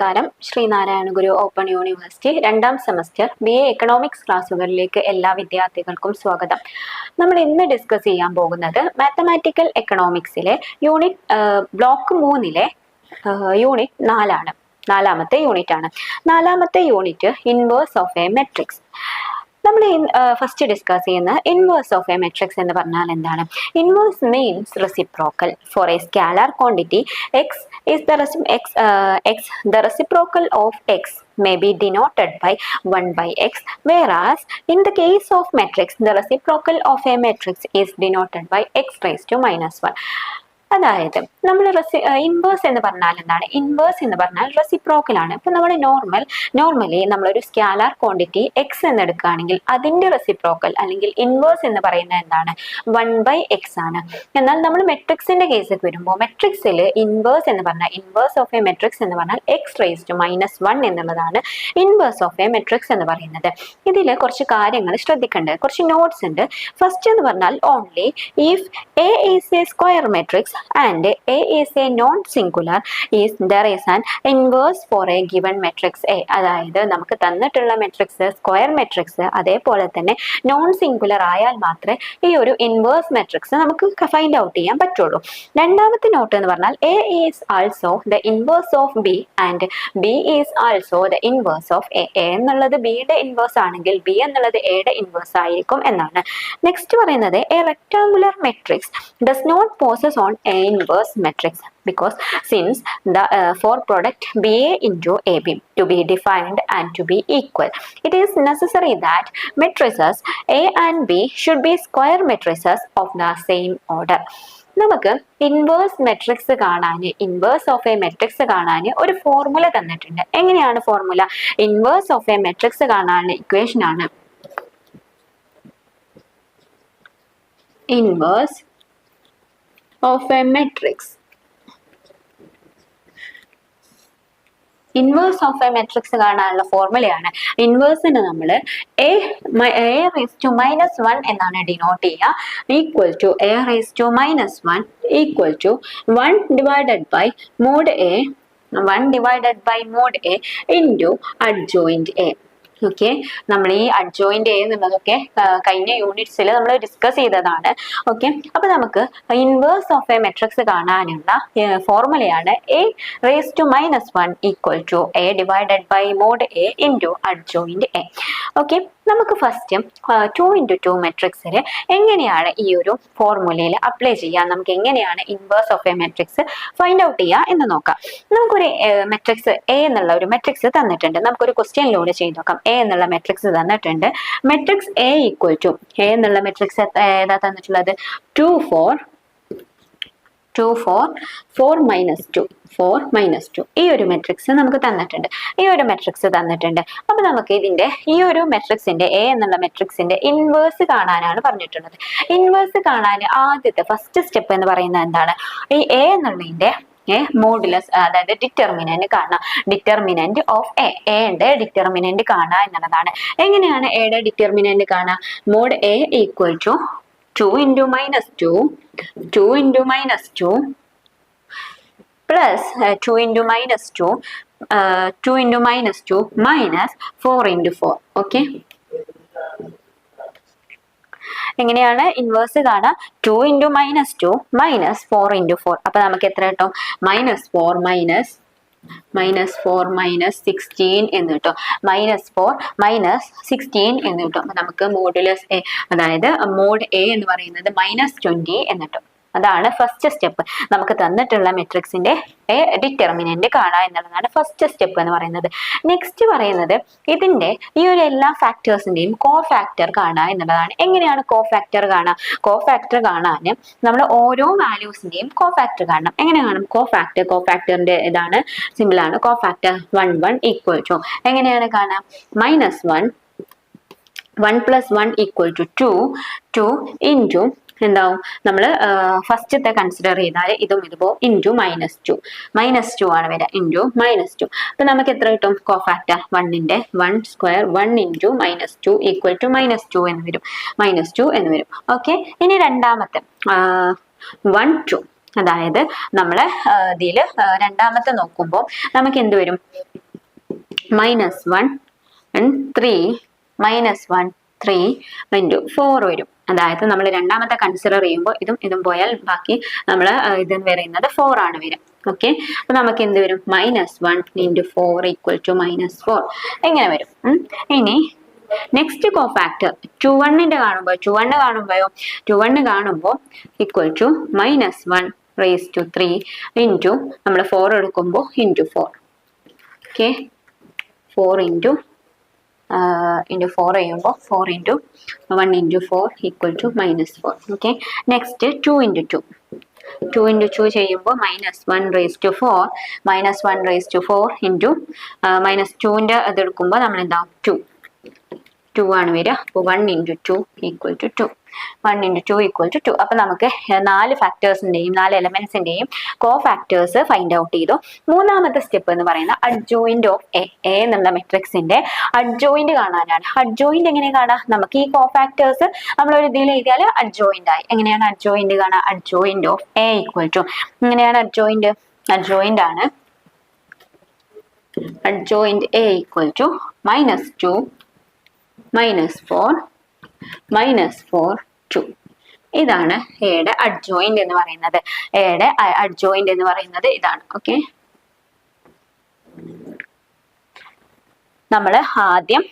നമസ്കാരം. Sreenarayana Guru open university 2ാം semester BA economics ക്ലാസ്സുകളിലേക്ക് എല്ലാ വിദ്യാർത്ഥികൾക്കും സ്വാഗതം. നമ്മൾ ഇന്ന് ഡിസ്കസ് ചെയ്യാൻ പോകുന്നത് മാത്തമാറ്റിക്കൽ എക്കണോമിക്സിലെ ബ്ലോക്ക് 3-ലെ യൂണിറ്റ് 4 ആണ്. 4ാമത്തെ യൂണിറ്റ് ആണ്. 4ാമത്തെ unit inverse of A matrix. നമ്മൾ ഫസ്റ്റ് ഡിസ്കസ് ചെയ്യുന്ന ഇൻവേഴ്സ് ഓഫ് എ മെട്രിക്സ് എന്ന് പറഞ്ഞാൽ എന്താണ്? Inverse means reciprocal for a scalar quantity x is the reciprocal of x may be denoted by 1 by x, whereas in the case of matrix the reciprocal of a matrix is denoted by x raised to -1. അതായത് നമ്മൾ inverse എന്ന് പറഞ്ഞാൽ എന്താണ്? Inverse എന്ന് പറഞ്ഞാൽ reciprocal ആണ്. ഇപ്പൊ നമ്മൾ നോർമലി നമ്മളൊരു സ്കാലാർ ക്വാണ്ടിറ്റി എക്സ് എന്ന് എടുക്കുകയാണെങ്കിൽ അതിന്റെ റെസിപ്രോക്കൽ അല്ലെങ്കിൽ ഇൻവേഴ്സ് എന്ന് പറയുന്നത് എന്താണ്? 1 by x ആണ്. എന്നാൽ നമ്മൾ മെട്രിക്സിന്റെ കേസിൽ വരുമ്പോൾ മെട്രിക്സിൽ ഇൻവേഴ്സ് എന്ന് പറഞ്ഞാൽ ഇൻവേഴ്സ് ഓഫ് എ മെട്രിക്സ് എന്ന് പറഞ്ഞാൽ എക്സ് റേസ് ടു -1 എന്നുള്ളതാണ് ഇൻവേഴ്സ് ഓഫ് എ മെട്രിക്സ് എന്ന് പറയുന്നത്. ഇതിൽ കുറച്ച് കാര്യങ്ങൾ ശ്രദ്ധിക്കേണ്ടത്, കുറച്ച് നോട്ട്സ് ഉണ്ട്. ഫസ്റ്റ് എന്ന് പറഞ്ഞാൽ only if A is A square matrix and A is a non-singular is there is an inverse for a given matrix A. അതായത് നമുക്ക് തന്നിട്ടുള്ള മെട്രിക്സ് സ്ക്വയർ മെട്രിക്സ് അതേപോലെ തന്നെ നോൺ സിംഗുലർ ആയാൽ മാത്രമേ ഈ ഒരു ഇൻവേഴ്സ് മെട്രിക്സ് നമുക്ക് ഫൈൻഡ് ഔട്ട് ചെയ്യാൻ പറ്റുള്ളൂ. രണ്ടാമത്തെ നോട്ട് എന്ന് പറഞ്ഞാൽ A is also the inverse of B and B is also the inverse of A. A എന്നുള്ളത് ബിയുടെ ഇൻവേഴ്സ് ആണെങ്കിൽ B എന്നുള്ളത് എയുടെ ഇൻവേഴ്സ് ആയിരിക്കും എന്നാണ്. നെക്സ്റ്റ് പറയുന്നത് a rectangular matrix does not possess on a inverse matrix because since the for product BA into AB to be defined and to be equal, it is necessary that matrices A and B should be square matrices of the same order. നമുക്ക് inverse matrix കാണാൻ, inverse of A matrix കാണാൻ ഒരു formula തന്നിട്ടുണ്ട്. എങ്ങനെയാണ് formula? Inverse of A matrix കാണാൻ equation ആണ് inverse of a matrix. Inverse of A matrix കാണാനുള്ള ഫോർമുലയാണ്. ഇൻവേഴ്സിന് നമ്മൾ a raised to -1 എന്നാണ് ഡിനോട്ട് ചെയ്യുക. Equal to a raised to -1 equal to 1 divided by mod A into adjoint A. Okay, നമ്മൾ ഈ adjoint എന്നുള്ളതൊക്കെ കഴിഞ്ഞ യൂണിറ്റ്സിൽ നമ്മൾ ഡിസ്കസ് ചെയ്തതാണ്. ഓക്കെ, അപ്പൊ നമുക്ക് ഇൻവേഴ്സ് ഓഫ് എ മെട്രിക്സ് കാണാനുള്ള ഫോർമുലയാണ് a raised to -1 equal to a divided by mod A into adjoint A. Okay, നമുക്ക് ഫസ്റ്റ് 2 into 2 മെട്രിക്സിൽ എങ്ങനെയാണ് ഈ ഒരു ഫോർമുലയിൽ അപ്ലൈ ചെയ്യുക, നമുക്ക് എങ്ങനെയാണ് inverse of A matrix find out ചെയ്യുക എന്ന് നോക്കാം. നമുക്കൊരു മെട്രിക്സ് എ എന്നുള്ള ഒരു മെട്രിക്സ് തന്നിട്ടുണ്ട്. നമുക്കൊരു ക്വസ്റ്റ്യനിലൂടെ ചെയ്ത് നോക്കാം. എ എന്നുള്ള മെട്രിക്സ് തന്നിട്ടുണ്ട്. Matrix A equal to A എന്നുള്ള മെട്രിക്സ് ഏതാ തന്നിട്ടുള്ളത്? 2 4 4 -2 ഈ ഒരു മെട്രിക്സ് നമുക്ക് തന്നിട്ടുണ്ട്. അപ്പൊ നമുക്ക് ഇതിന്റെ ഈ ഒരു മെട്രിക്സിന്റെ എ എന്നുള്ള മെട്രിക്സിന്റെ ഇൻവേഴ്സ് കാണാനാണ് പറഞ്ഞിട്ടുള്ളത്. ഇൻവേഴ്സ് കാണാൻ ആദ്യത്തെ ഫസ്റ്റ് സ്റ്റെപ്പ് എന്ന് പറയുന്നത് എന്താണ്? ഈ എ എന്നുള്ളതിന്റെ മോഡുലസ് അതായത് ഡിറ്റർമിനന്റ് കാണാം. ഡിറ്റർമിനന്റ് ഓഫ് എയുടെ ഡിറ്റർമിനന്റ് കാണാ എന്നുള്ളതാണ്. എങ്ങനെയാണ് എയുടെ ഡിറ്റർമിനന്റ് കാണാ? Mod A equal to 2 into -2 plus 2 into -2 minus 4 into 4. Okay, എങ്ങനെയാണ് ഇൻവേഴ്സ് കാണാം? 2 into -2 minus 4 into 4. അപ്പൊ നമുക്ക് എത്ര കിട്ടും? -4 minus 16 എന്ന് കിട്ടും. -4 16 എന്ന് കിട്ടും. അപ്പൊ നമുക്ക് മോഡുലസ് എ അതായത് മോഡ് എ എന്ന് പറയുന്നത് -20 എന്ന് കിട്ടും. അതാണ് ഫസ്റ്റ് സ്റ്റെപ്പ്. നമുക്ക് തന്നിട്ടുള്ള മെട്രിക്സിന്റെ ഡിറ്റർമിനന്റ് കാണുക എന്നുള്ളതാണ് ഫസ്റ്റ് സ്റ്റെപ്പ് എന്ന് പറയുന്നത്. നെക്സ്റ്റ് പറയുന്നത് ഇതിന്റെ ഈ ഒരു എല്ലാ ഫാക്ടേഴ്സിന്റെയും കോ ഫാക്ടർ കാണുക എന്നുള്ളതാണ്. എങ്ങനെയാണ് കോ ഫാക്ടർ കാണുക? കോ ഫാക്ടർ കാണാൻ നമ്മൾ ഓരോ വാല്യൂസിന്റെയും കോ ഫാക്ടർ കാണണം. എങ്ങനെ കാണും? കോ ഫാക്ടറിന്റെ ഇതാണ് സിമ്പിൾ ആണ്. കോ ഫാക്ടർ 1 ഈക്വൽ ടു എങ്ങനെയാണ് കാണാം? -1 1 + 1 ഈക്വൽ ടു 2 ഇൻറ്റു എന്താവും? നമ്മൾ ഫസ്റ്റത്തെ കൺസിഡർ ചെയ്താൽ ഇതും ഇതുപോ ഇൻറ്റു -2 ആണ് വരിക. ഇൻറ്റു -2. അപ്പൊ നമുക്ക് എത്ര കിട്ടും? കോ ഫാക്ടർ 1ന്റെ 1 സ്ക്വയർ 1 ഇൻറ്റു -2 ഈക്വൽ ടു -2 എന്ന് വരും. ഓക്കെ, ഇനി രണ്ടാമത്തെ 1 2 അതായത് നമ്മൾ ഇതിൽ രണ്ടാമത്തെ നോക്കുമ്പോൾ നമുക്ക് എന്ത് വരും? -1 3 -1 3 into 4 വരും. അതായത് നമ്മൾ രണ്ടാമത്തെ കൺസിഡർ ചെയ്യുമ്പോൾ ഇതും പോയാൽ ബാക്കി നമ്മൾ ഇതെന്ന് പറയുന്നത് 4 ആണ് വരിക. ഓക്കെ, അപ്പൊ നമുക്ക് എന്ത് വരും? -1 into 4 equal to -4 എങ്ങനെ വരും? ഇനി നെക്സ്റ്റ് കോഫാക്ടർ 2 കാണുമ്പോൾ equal to -1 raised to 3 into നമ്മൾ 4 എടുക്കുമ്പോൾ into 4. ഓക്കെ, 4 into 4 ചെയ്യുമ്പോൾ 4 into 1 into 4 equal to -4. Okay, next 2 into 2 ചെയ്യുമ്പോൾ -1 raised to 4 into -2ന്റെ അത് എടുക്കുമ്പോൾ നമ്മൾ എന്താവും? 2 ആണ് വരിക. അപ്പോൾ 1 into 2 equal to 2. 1 into 2 equal to 2. അപ്പൊ നമുക്ക് 4 ഫാക്ടേഴ്സിന്റെയും 4 എലമെന്റ്സിന്റെയും കോ ഫാക്ടേഴ്സ് ഫൈൻഡ് ഔട്ട് ചെയ്തു. മൂന്നാമത്തെ സ്റ്റെപ്പ് എന്ന് പറയുന്നത് അഡ്ജോയിന്റ് ഓഫ് എ എന്നുള്ള മെട്രിക്സിന്റെ അഡ്ജോയിന്റ് കാണാനാണ്. അഡ്ജോയിന്റ് എങ്ങനെ കാണാം? നമുക്ക് ഈ കോ ഫാക്ടേഴ്സ് നമ്മൾ ഒരു ഇതിൽ എഴുതിയാൽ അഡ്ജോയിന്റ് ആയി. എങ്ങനെയാണ് അഡ്ജോയിന്റ് കാണാം? Adjoint of A equal to എങ്ങനെയാണ് അഡ്ജോയിന്റ് ആണ് അഡ്ജോയിന്റ് എ ഈക്വൽ ടു -2 -4 -4 2. ഇതാണ് എയുടെ അഡ്ജോയിന്റ് എന്ന് പറയുന്നത്. എയുടെ അഡ്ജോയിന്റ് എന്ന് പറയുന്നത് ഇതാണ്. ഓക്കെ, നമ്മൾ ആദ്യം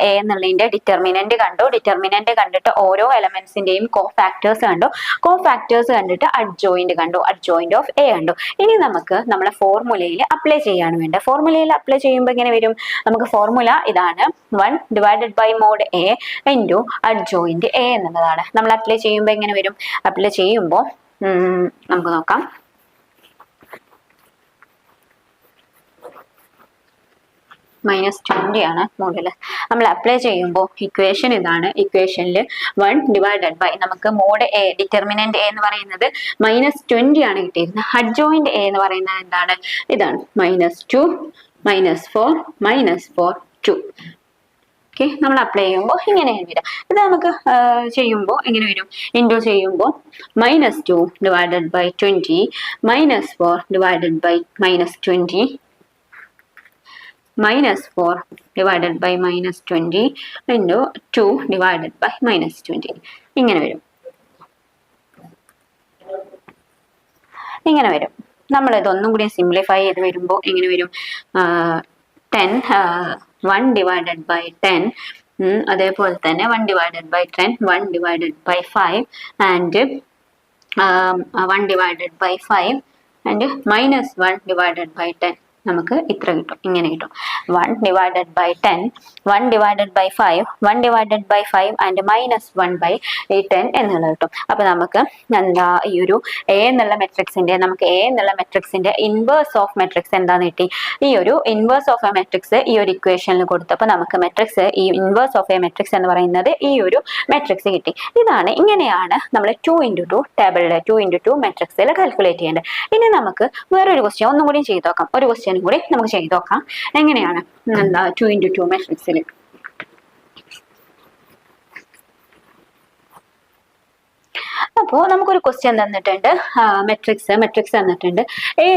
എ എന്നുള്ളതിന്റെ ഡിറ്റർമിനന്റ് കണ്ടു. ഡിറ്റർമിനന്റ് കണ്ടിട്ട് ഓരോ എലമെന്റ്സിന്റെയും കോ ഫാക്ടേഴ്സ് കണ്ടു. കോ ഫാക്ടേഴ്സ് കണ്ടിട്ട് അഡ്ജോയിന്റ് കണ്ടു. അഡ്ജോയിന്റ് ഓഫ് എ കണ്ടു. ഇനി നമുക്ക് നമ്മളെ ഫോർമുലയിൽ അപ്ലൈ ചെയ്യാണ് വേണ്ടത്. ഫോർമുലയിൽ അപ്ലൈ ചെയ്യുമ്പോൾ എങ്ങനെ വരും? നമുക്ക് ഫോർമുല ഇതാണ്, 1 divided by mod A into adjoint A എന്നുള്ളതാണ്. നമ്മൾ അപ്ലൈ ചെയ്യുമ്പോൾ എങ്ങനെ വരും? അപ്ലൈ ചെയ്യുമ്പോൾ നമുക്ക് നോക്കാം. -20 ആണ് മോഡിൽ. നമ്മൾ അപ്ലൈ ചെയ്യുമ്പോൾ ഇക്വേഷൻ ഇതാണ്. ഇക്വേഷനിൽ 1 divided by നമുക്ക് മോഡ് എ ഡിറ്റർമിനന്റ് എ എന്ന് പറയുന്നത് -20 ആണ് കിട്ടിയിരുന്നത്. അഡ്ജോയിന്റ് എ എന്ന് പറയുന്നത് എന്താണ്? ഇതാണ്, -2 -4 -4 2. ഓക്കെ, നമ്മൾ അപ്ലൈ ചെയ്യുമ്പോൾ ഇങ്ങനെയാണ് വരിക. ഇത് നമുക്ക് ചെയ്യുമ്പോൾ എങ്ങനെ വരും? ഇൻറ്റു ചെയ്യുമ്പോൾ -2 divided by 20 -4 divided by -20 -4 divided by -20 into 2 divided by -20 ഇങ്ങനെ വരും. നമ്മൾ ഇതൊന്നും കൂടി സിംപ്ലിഫൈ ചെയ്ത് വരുമ്പോൾ എങ്ങനെ വരും? 1 divided by 10 അതേപോലെ തന്നെ 1 divided by 10 1 divided by 5 and 1 divided by 5 and -1 divided by 10 നമുക്ക് ഇത്ര കിട്ടും. ഇങ്ങനെ കിട്ടും, 1 divided by 10 1 divided by 5 1 divided by 5 and -1 by 10 എന്നുള്ളത് കിട്ടും. അപ്പൊ നമുക്ക് എന്താ ഈ ഒരു എ എന്നുള്ള മെട്രിക്സിന്റെ ഇൻവേഴ്സ് ഓഫ് മെട്രിക്സ് എന്താന്ന് കിട്ടി? ഈ ഒരു ഇൻവേഴ്സ് ഓഫ് എ മെട്രിക്സ് ഈ ഒരു ഇക്വേഷനിൽ കൊടുത്തപ്പോൾ നമുക്ക് മെട്രിക്സ് ഈ ഇൻവേഴ്സ് ഓഫ് എ മെട്രിക്സ് എന്ന് പറയുന്നത് ഈ ഒരു മെട്രിക്സ് കിട്ടി. ഇങ്ങനെയാണ് നമ്മൾ 2 into 2 ടേബിളിൽ 2 into 2 മെട്രിക്സിൽ കാൽക്കുലേറ്റ് ചെയ്യേണ്ടത്. ഇനി നമുക്ക് വേറൊരു ക്വസ്റ്റ്യൻ ഒന്നും കൂടി ചെയ്ത് നോക്കാം. ഒരു ക്വസ്റ്റ്യൻ കൂടി നമുക്ക് ചെയ്ത് നോക്കാം. എങ്ങനെയാണ് 2 into 2 മെട്രിക്സിൽ അപ്പോൾ നമുക്കൊരു ക്വസ്റ്റ്യൻ തന്നിട്ടുണ്ട്. മെട്രിക്സ് തന്നിട്ടുണ്ട്. എ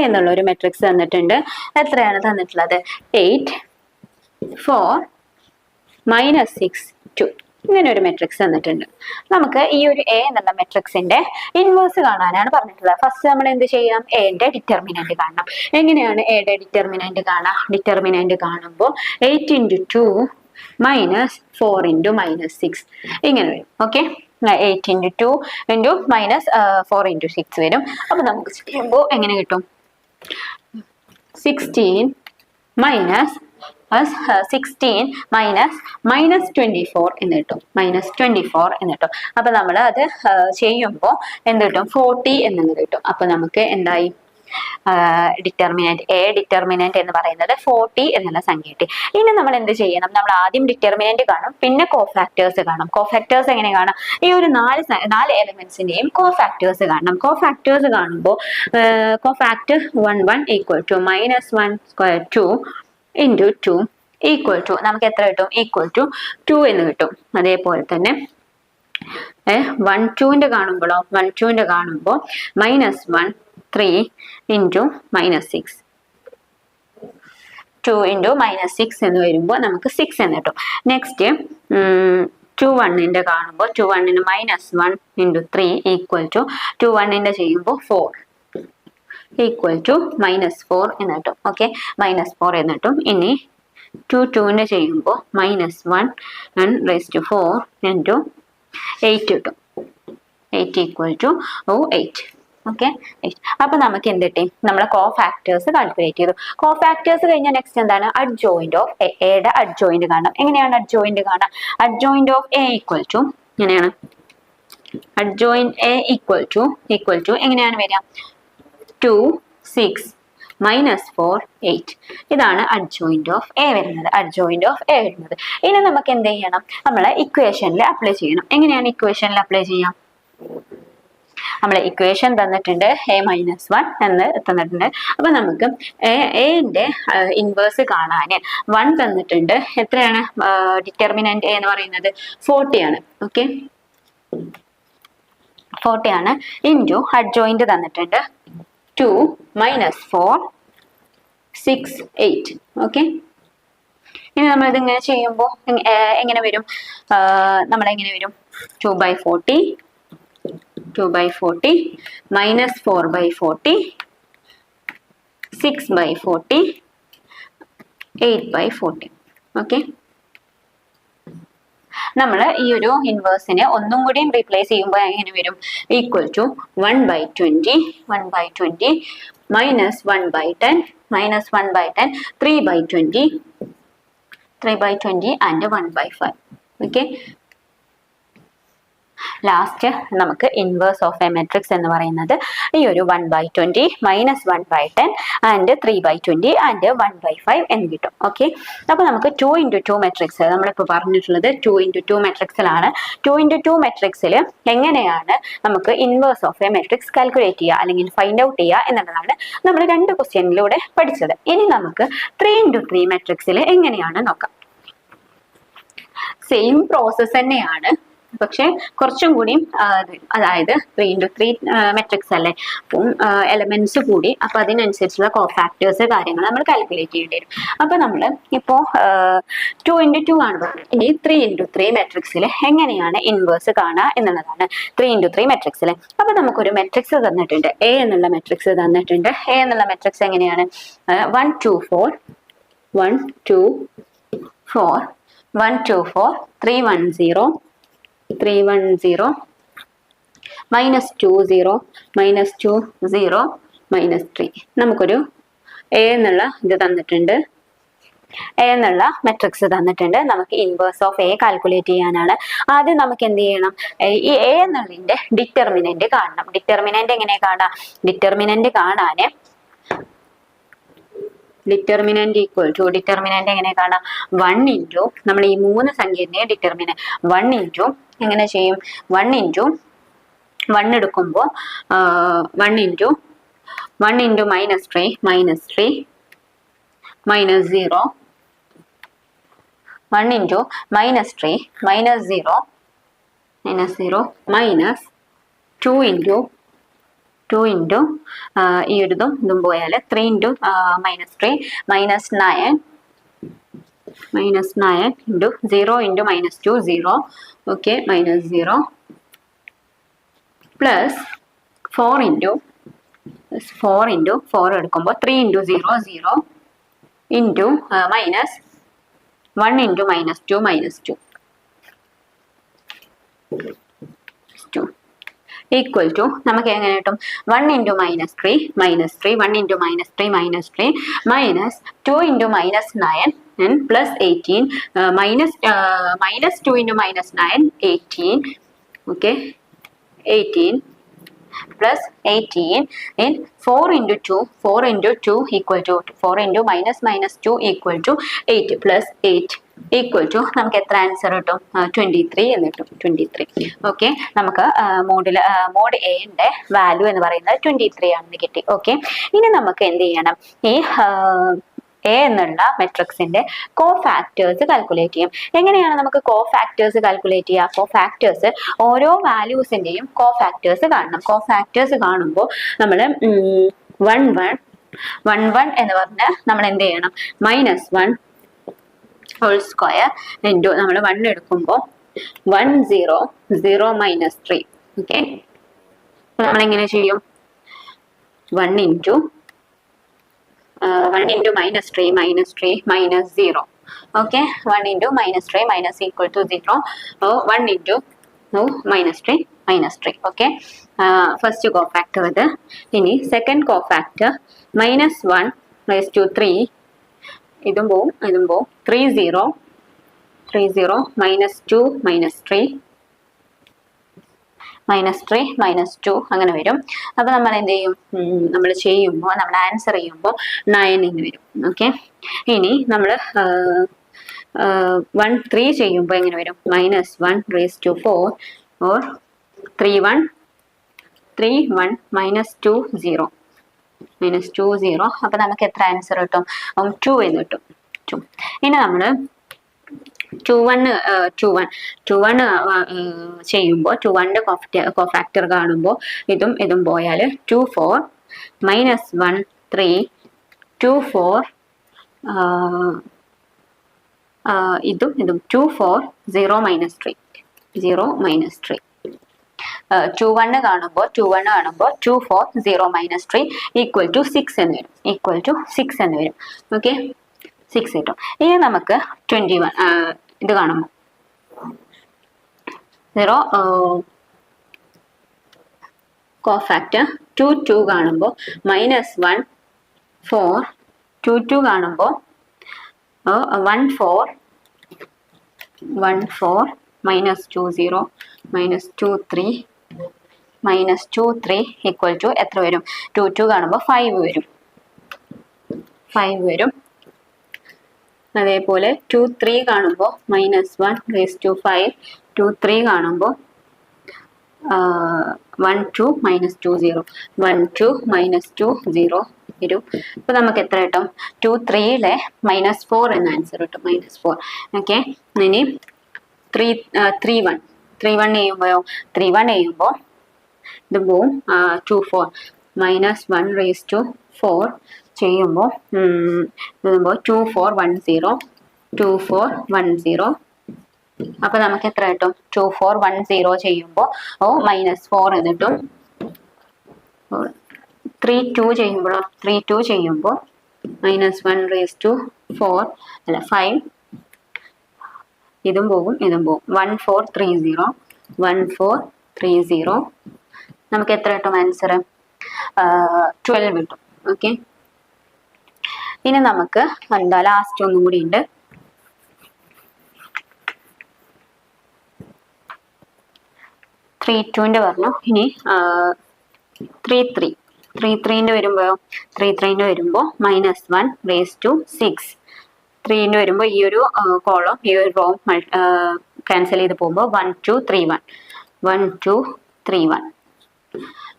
എന്നുള്ളൊരു മെട്രിക്സ് തന്നിട്ടുണ്ട്. എത്രയാണ് തന്നിട്ടുള്ളത്? 8 4 -6 2 ഇങ്ങനെ ഒരു മെട്രിക്സ് തന്നിട്ടുണ്ട്. നമുക്ക് ഈ ഒരു എ എന്നുള്ള മെട്രിക്സിന്റെ ഇൻവേഴ്സ് കാണാനാണ് പറഞ്ഞിട്ടുള്ളത്. ഫസ്റ്റ് നമ്മൾ എന്ത് ചെയ്യണം? എന്റെ ഡിറ്റർമിനന്റ് കാണണം. എങ്ങനെയാണ് എയുടെ ഡിറ്റർമിനന്റ് കാണാം? ഡിറ്റർമിനന്റ് കാണുമ്പോൾ 8 into 2 -4 into -6 ഇങ്ങനെ വരും. ഓക്കെ, 8 into 2 into -4 into 6 വരും. അപ്പൊ നമുക്ക് ചെയ്യുമ്പോൾ എങ്ങനെ കിട്ടും? 16 -24 എന്ന് കിട്ടും. -24 എന്ന് കിട്ടും. അപ്പൊ നമ്മൾ അത് ചെയ്യുമ്പോൾ എന്ത് കിട്ടും? 40 എന്നുള്ളത് കിട്ടും. അപ്പൊ നമുക്ക് എന്തായി? ഡിറ്റർമിനന്റ് എന്ന് പറയുന്നത് 40 എന്നുള്ള സംഖ്യ കിട്ടി. ഇനി നമ്മൾ എന്ത് ചെയ്യണം? നമ്മൾ ആദ്യം ഡിറ്റർമിനന്റ് കാണും, പിന്നെ കോഫാക്ടേഴ്സ് കാണും. കോഫാക്ടേഴ്സ് എങ്ങനെ കാണാം? ഈ ഒരു 4 എലിമെന്റ്സിന്റെയും കോഫാക്ടേഴ്സ് കാണണം. കോഫാക്ടേഴ്സ് കാണുമ്പോൾ cofactor 1 equal to -1 square 2 into 2 equal to നമുക്ക് എത്ര കിട്ടും? equal to 2 എന്ന് കിട്ടും. അതേപോലെ തന്നെ 1 2ന്റെ കാണുമ്പോഴോ 1 2ന്റെ കാണുമ്പോൾ -1 3 ഇൻറ്റു -6 2 ഇൻറ്റു -6 എന്ന് വരുമ്പോൾ നമുക്ക് 6 എന്ന് കിട്ടും. നെക്സ്റ്റ് 2 1ന്റെ കാണുമ്പോൾ 2 1ന് -1 ഇൻറ്റു 3 ഈക്വൽ ടു 2 1ന്റെ ചെയ്യുമ്പോൾ 4 ഈക്വൽ ടു -4 എന്ന് കിട്ടും. ഓക്കെ, -4 എന്ന് കിട്ടും. ഇനി 2 2ന്റെ ചെയ്യുമ്പോൾ -1 ഇൻറ്റു 8 കിട്ടും. 8 ഈക്വൽ ടു 8. ഓക്കെ, അപ്പൊ നമുക്ക് എന്ത് കിട്ടി? നമ്മളെ കോഫാക്ടേഴ്സ് കാൽക്കുലേറ്റ് ചെയ്തു. കോഫാക്ടേഴ്സ് കഴിഞ്ഞാൽ നെക്സ്റ്റ് എന്താണ്? അഡ്ജോയിന്റ് ഓഫ് എയുടെ അഡ്ജോയിന്റ് കാണാം. എങ്ങനെയാണ് അഡ്ജോയിന്റ് കാണാം? Adjoint of A equal to എങ്ങനെയാണ്? അഡ്ജോയിന്റ് എ ഈക്വൽ ടു എങ്ങനെയാണ് വരിക? 2 6 -4 8. ഇതാണ് അഡ്ജോയിന്റ് ഓഫ് എ വരുന്നത്. അഡ്ജോയിന്റ് ഓഫ് എ വരുന്നത്. ഇനി നമുക്ക് എന്ത് ചെയ്യണം? നമ്മളെ ഇക്വേഷനിൽ അപ്ലൈ ചെയ്യണം. എങ്ങനെയാണ് ഇക്വേഷനിൽ അപ്ലൈ ചെയ്യാം? നമ്മളെ ഇക്വേഷൻ തന്നിട്ടുണ്ട്, a-1 എന്ന് തന്നിട്ടുണ്ട്. അപ്പൊ നമുക്ക് എന്റെ ഇൻവേഴ്സ് കാണാൻ 1 തന്നിട്ടുണ്ട്. എത്രയാണ് ഡിറ്റർമിനന്റ് എന്ന് പറയുന്നത്? 40 ആണ്. ഓക്കെ, 40 ആണ്. ഇൻറ്റു അഡ്ജോയിന്റ് തന്നിട്ടുണ്ട് 2 -4 6 8. ഓക്കെ, ഇനി നമ്മൾ ഇതിങ്ങനെ ചെയ്യുമ്പോൾ എങ്ങനെ വരും? നമ്മളെങ്ങനെ വരും? 2/40 -4/40 6/40 8/40. ഓക്കെ, നമ്മൾ ഈ ഒരു ഇൻവേഴ്സിനെ ഒന്നും കൂടിയും റീപ്ലേസ് ചെയ്യുമ്പോൾ എങ്ങനെ വരും? Equal to 1/20 -1/10 3/20 and 1/5. Okay, last നമുക്ക് ഇൻവേഴ്സ് ഓഫ് എ മെട്രിക്സ് എന്ന് പറയുന്നത് ഈ ഒരു 1/20 -1/10 ആൻഡ് 3/20 ആൻഡ് 1/5 എന്ന് കിട്ടും. ഓക്കെ, അപ്പൊ നമുക്ക് 2 × 2 മെട്രിക്സ് നമ്മളിപ്പോൾ പറഞ്ഞിട്ടുള്ളത് 2 × 2 മെട്രിക്സിലാണ്. 2 × 2 മെട്രിക്സിൽ എങ്ങനെയാണ് നമുക്ക് inverse of A matrix calculate ചെയ്യുക അല്ലെങ്കിൽ ഫൈൻഡ് ഔട്ട് ചെയ്യുക എന്നുള്ളതാണ് നമ്മൾ 2 ക്വസ്റ്റ്യനിലൂടെ പഠിച്ചത്. ഇനി നമുക്ക് 3 × 3 മെട്രിക്സിൽ എങ്ങനെയാണ് നോക്കാം. സെയിം പ്രോസസ് തന്നെയാണ്, പക്ഷെ കുറച്ചും കൂടി അതായത് 3 × 3 മെട്രിക്സ് അല്ലേ, അപ്പം എലമെന്റ്സ് കൂടി, അപ്പൊ അതിനനുസരിച്ചുള്ള കോഫാക്ടേഴ്സ് കാര്യങ്ങൾ നമ്മൾ കാൽക്കുലേറ്റ് ചെയ്യേണ്ടി വരും. അപ്പൊ നമ്മൾ ഇപ്പോ 2 × 2 ആണ് പറഞ്ഞത്. ഇനി 3 × 3 മെട്രിക്സിൽ എങ്ങനെയാണ് ഇൻവേഴ്സ് കാണുക എന്നുള്ളതാണ്. 3 × 3 മെട്രിക്സിൽ അപ്പൊ നമുക്കൊരു മെട്രിക്സ് തന്നിട്ടുണ്ട്, എ എന്നുള്ള മെട്രിക്സ് തന്നിട്ടുണ്ട്. എ എന്നുള്ള മെട്രിക്സ് എങ്ങനെയാണ്? 1 2 4 1 2 4 1 2 4 3 1 0 3 1 0 -2 0 -2 0 -3. നമുക്കൊരു എ എന്നുള്ള ഇത് തന്നിട്ടുണ്ട്, എ എന്നുള്ള മെട്രിക്സ് തന്നിട്ടുണ്ട്. നമുക്ക് ഇൻവേഴ്സ് ഓഫ് എ കാൽക്കുലേറ്റ് ചെയ്യാനാണ്. ആദ്യം നമുക്ക് എന്ത് ചെയ്യണം? ഈ എ എന്നുള്ളതിന്റെ ഡിറ്റർമിനന്റ് കാണണം. ഡിറ്റർമിനന്റ് എങ്ങനെ കാണാം? ഡിറ്റർമിനന്റ് കാണാന് ഡിറ്റർമിനന്റ് ഈക്വൽ ടു ഡിറ്റർമിനന്റ് എങ്ങനെ കാണാം? 1 ഇൻറ്റു നമ്മൾ ഈ 3 സംഖ്യന്റെ ഡിറ്റർമിനന്റ് 1 ഇൻറ്റു എങ്ങനെ ചെയ്യും? 1 ഇൻറ്റു 1 എടുക്കുമ്പോൾ 1 ഇൻറ്റു -3 -3 -0 1 ഇൻറ്റു -3 -0 -2 ഇൻറ്റു ഈ ഒരു ഇതും പോയാൽ 3 into -3 -9 into 0 into -2 0. Okay, -0 plus 4 into 4 എടുക്കുമ്പോൾ 3 into 0 0 into -1 into -2 -2 equal to നമുക്ക് എങ്ങനെ കിട്ടും? 1 into -3 1 into -3 -2 into -9 plus 18 -2 into -9 18. Okay, 18 plus 18 in 4 into 2 equal to 4 into -2 equal to 8 plus 8 equal to നമുക്ക് എത്ര ആൻസർ കിട്ടും? 23 എന്ന് കിട്ടും. 23. ഓക്കെ, നമുക്ക് മോഡ് എന്റെ വാല്യൂ എന്ന് പറയുന്നത് 23 ആണെന്ന് കിട്ടി. ഓക്കെ, ഇനി നമുക്ക് എന്ത് ചെയ്യണം? ഈ എ എന്നുള്ള മെട്രിക്സിന്റെ കോഫാക്ടേഴ്സ് കാൽക്കുലേറ്റ് ചെയ്യും. എങ്ങനെയാണ് നമുക്ക് കോഫാക്ടേഴ്സ് കാൽക്കുലേറ്റ് ചെയ്യുക? കോഫാക്ടേഴ്സ് ഓരോ വാല്യൂസിന്റെയും കോഫാക്ടേഴ്സ് കാണണം. കോഫാക്ടേഴ്സ് കാണുമ്പോൾ നമ്മൾ 1 എന്ന് പറഞ്ഞാൽ നമ്മൾ എന്ത് ചെയ്യണം? -1 ഹോൾ സ്ക്വയർ ഇൻറ്റു നമ്മൾ 1 എടുക്കുമ്പോൾ 1 0 0 -3. ഓക്കെ, നമ്മൾ എങ്ങനെ ചെയ്യും? 1 into -3 -0. Okay, 1 into -3 minus equal to 0. 1 into -3. Okay, first cofactor ഇത്. ഇനി second cofactor -1 raised to 3. ഇതും പോവും 3 0 -2 -3 -2 അങ്ങനെ വരും. അപ്പൊ നമ്മൾ എന്ത് ചെയ്യും? നമ്മൾ ചെയ്യുമ്പോൾ നമ്മൾ ആൻസർ ചെയ്യുമ്പോൾ 9 എന്ന് വരും. ഓക്കെ, ഇനി നമ്മൾ 1 3 ചെയ്യുമ്പോൾ എങ്ങനെ വരും? -1 raised to 4 or 3 1 -2 0 അപ്പൊ നമുക്ക് എത്ര ആൻസർ കിട്ടും? 2 എന്ന് കിട്ടും. 2. ഇനി നമ്മൾ 2 1 ചെയ്യുമ്പോൾ 2 1 കോഫാക്ടർ കാണുമ്പോൾ ഇതും പോയാൽ 2 4 -1 3 2 4 ഇതും 2 4 0 -3 2 1 കാണുമ്പോൾ 2 4 0 -3 ഈക്വൽ ടു 6 എന്ന് വരും. ഓക്കെ, 6 കിട്ടും. ഇനി നമുക്ക് 21 ഇത് കാണുമ്പോൾ 0 കോഫാക്ടർ 2 2 കാണുമ്പോൾ -1 4 2 2 കാണുമ്പോൾ 1 4 -2 0 -2 3 ഈക്വൽ ടു എത്ര വരും? 2 2 കാണുമ്പോൾ 5 വരും. അതേപോലെ 2 3 കാണുമ്പോൾ -1 raised to 5 2 3 കാണുമ്പോൾ 1 2 -2 0 1 2 -2 0 വരും. അപ്പൊ നമുക്ക് എത്ര കിട്ടും? 2 3 -4 എന്ന ആൻസർ കിട്ടും. -4. ഓക്കെ, ഇനി 3 1 ചെയ്യുമ്പോൾ ഇത് പോവും 2 4 -1 raised to 4 ചെയ്യുമ്പോൾ 2 4 1 0 അപ്പൊ നമുക്ക് എത്ര കിട്ടും? 2 4 1 0 ചെയ്യുമ്പോൾ -4 എന്ന് കിട്ടും. 3 2 ചെയ്യുമ്പോൾ -1 raised to 4 അല്ല 5 ഇതും പോകും 1 4 3 0 നമുക്ക് എത്ര കിട്ടും ആൻസർ? 12 കിട്ടും. ഓക്കെ, ഇനി നമുക്ക് എന്താ ലാസ്റ്റ് ഒന്നും കൂടി ഉണ്ട്. 3 2 പറഞ്ഞു. ഇനി 3 3 വരുമ്പോൾ -1 raised to 6 3 വരുമ്പോൾ ഈ ഒരു കോളം ഈ ഒരു റോ ക്യാൻസൽ ചെയ്ത് പോകുമ്പോൾ 1 2 3 1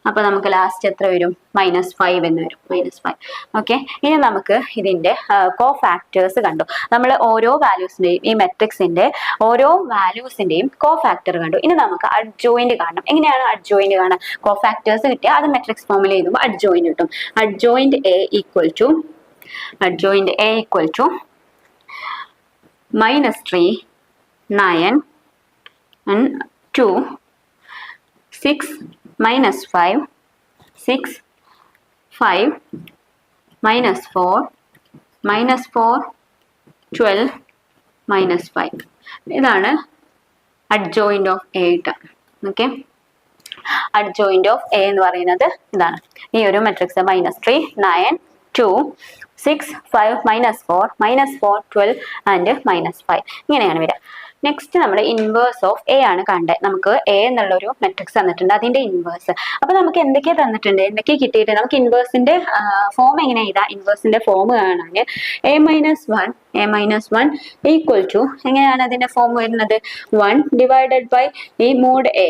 അപ്പൊ നമുക്ക് ലാസ്റ്റ് എത്ര വരും? -5 എന്ന് വരും. -5. ഓക്കെ, ഇനി നമുക്ക് ഇതിന്റെ കോഫാക്ടേഴ്സ് കണ്ടു. നമ്മൾ ഓരോ വാല്യൂസിന്റെയും ഈ മെട്രിക്സിന്റെ ഓരോ വാല്യൂസിന്റെയും കോഫാക്ടർ കണ്ടു. ഇനി നമുക്ക് അഡ്ജോയിന്റ് കാണണം. എങ്ങനെയാണ് അഡ്ജോയിന്റ് കാണാൻ? കോഫാക്ടേഴ്സ് കിട്ടിയാൽ അത് മെട്രിക്സ് ഫോമിൽ എഴുതുമ്പോൾ അഡ്ജോയിന്റ് കിട്ടും. Adjoint A equal to -3 9 and 2 6 -5 6 5 -4 12 -5 ഇതാണ് adjoint of A. Okay, adjoint of A എന്ന് പറയുന്നത് ഇതാണ്. ഈ ഒരു മെട്രിക്സ് -3 9 2 6 5 -4 12 ആൻഡ് -5 ഇങ്ങനെയാണ് വരിക. നെക്സ്റ്റ് നമ്മൾ ഇൻവേഴ്സ് ഓഫ് എ ആണ് കണ്ടത്. നമുക്ക് എ എന്നുള്ളൊരു മെട്രിക്സ് തന്നിട്ടുണ്ട്, അതിന്റെ ഇൻവേഴ്സ്. അപ്പൊ നമുക്ക് എന്തൊക്കെ തന്നിട്ടുണ്ട്, എന്തൊക്കെ കിട്ടിയിട്ട് നമുക്ക് ഇൻവേഴ്സിന്റെ ഫോം എങ്ങനെ എഴുതാം? ഇൻവേഴ്സിന്റെ ഫോം കാണാൻ a - 1 ഈക്വൽ ടു എങ്ങനെയാണ് അതിന്റെ ഫോം വരുന്നത്? 1 ഡിവൈഡഡ് ബൈ ഈ mod A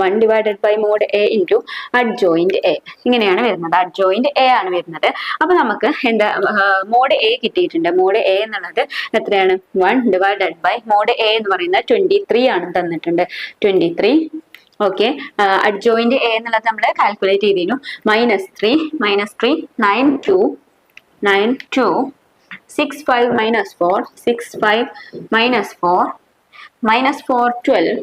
1 divided by mod A into adjoint A. ഇങ്ങനെയാണ് വരുന്നത്, അഡ്ജോയിന്റ് എ ആണ് വരുന്നത്. അപ്പൊ നമുക്ക് എന്താ മോഡ് എ കിട്ടിയിട്ടുണ്ട്. മോഡ് എ എന്നുള്ളത് എത്രയാണ്? 1 ഡിവൈഡഡ് ബൈ മോഡ് എ എന്ന് പറയുന്നത് 23 ആണ് തന്നിട്ടുണ്ട്. 23. ഓക്കെ, അഡ്ജോയിന്റ് എ എന്നുള്ളത് നമ്മൾ കാൽക്കുലേറ്റ് ചെയ്തിരുന്നു. -3 9 2 6 5 -4 6 5 -4 -4 12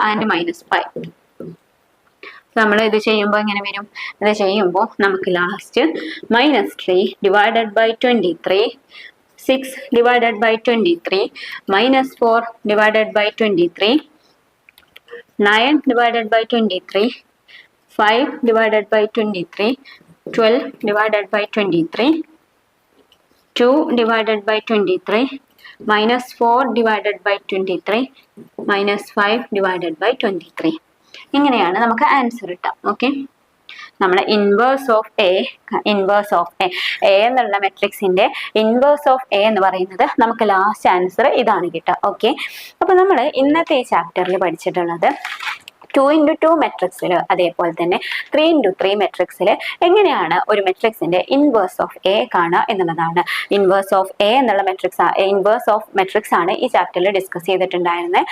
and -5. നമ്മൾ ഇത് ചെയ്യുമ്പോൾ എങ്ങനെ വരും? ഇത് ചെയ്യുമ്പോൾ നമുക്ക് last -3 divided by 23, 6 divided by 23, -4 divided by 23, 9 divided by 23, 5 divided by 23, 12 divided by 23, 2 divided by 23, -4 divided by 23, -5 divided by 23. ഇങ്ങനെയാണ് നമുക്ക് ആൻസർ കിട്ടാം. ഓക്കെ, നമ്മുടെ ഇൻവേഴ്സ് ഓഫ് എ എന്നുള്ള മെട്രിക്സിന്റെ ഇൻവേഴ്സ് ഓഫ് എ എന്ന് പറയുന്നത് നമുക്ക് ലാസ്റ്റ് ആൻസർ ഇതാണ് കിട്ടുക. ഓക്കെ, അപ്പൊ നമ്മൾ ഇന്നത്തെ ഈ ചാപ്റ്ററിൽ പഠിച്ചിട്ടുള്ളത് 2x2 മെട്രിക്സിൽ അതേപോലെ തന്നെ 3x3 മെട്രിക്സിൽ എങ്ങനെയാണ് ഒരു മെട്രിക്സിന്റെ ഇൻവേഴ്സ് ഓഫ് എ കാണുക എന്നുള്ളതാണ്. ഇൻവേഴ്സ് ഓഫ് എ എന്നുള്ള മെട്രിക്സ് ആണ് ഈ ചാപ്റ്ററിൽ ഡിസ്കസ് ചെയ്തിട്ടുണ്ടായിരുന്നത്.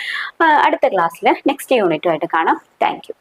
അടുത്ത ക്ലാസ്സിൽ നെക്സ്റ്റ് യൂണിറ്റുമായിട്ട് കാണാം. Thank you.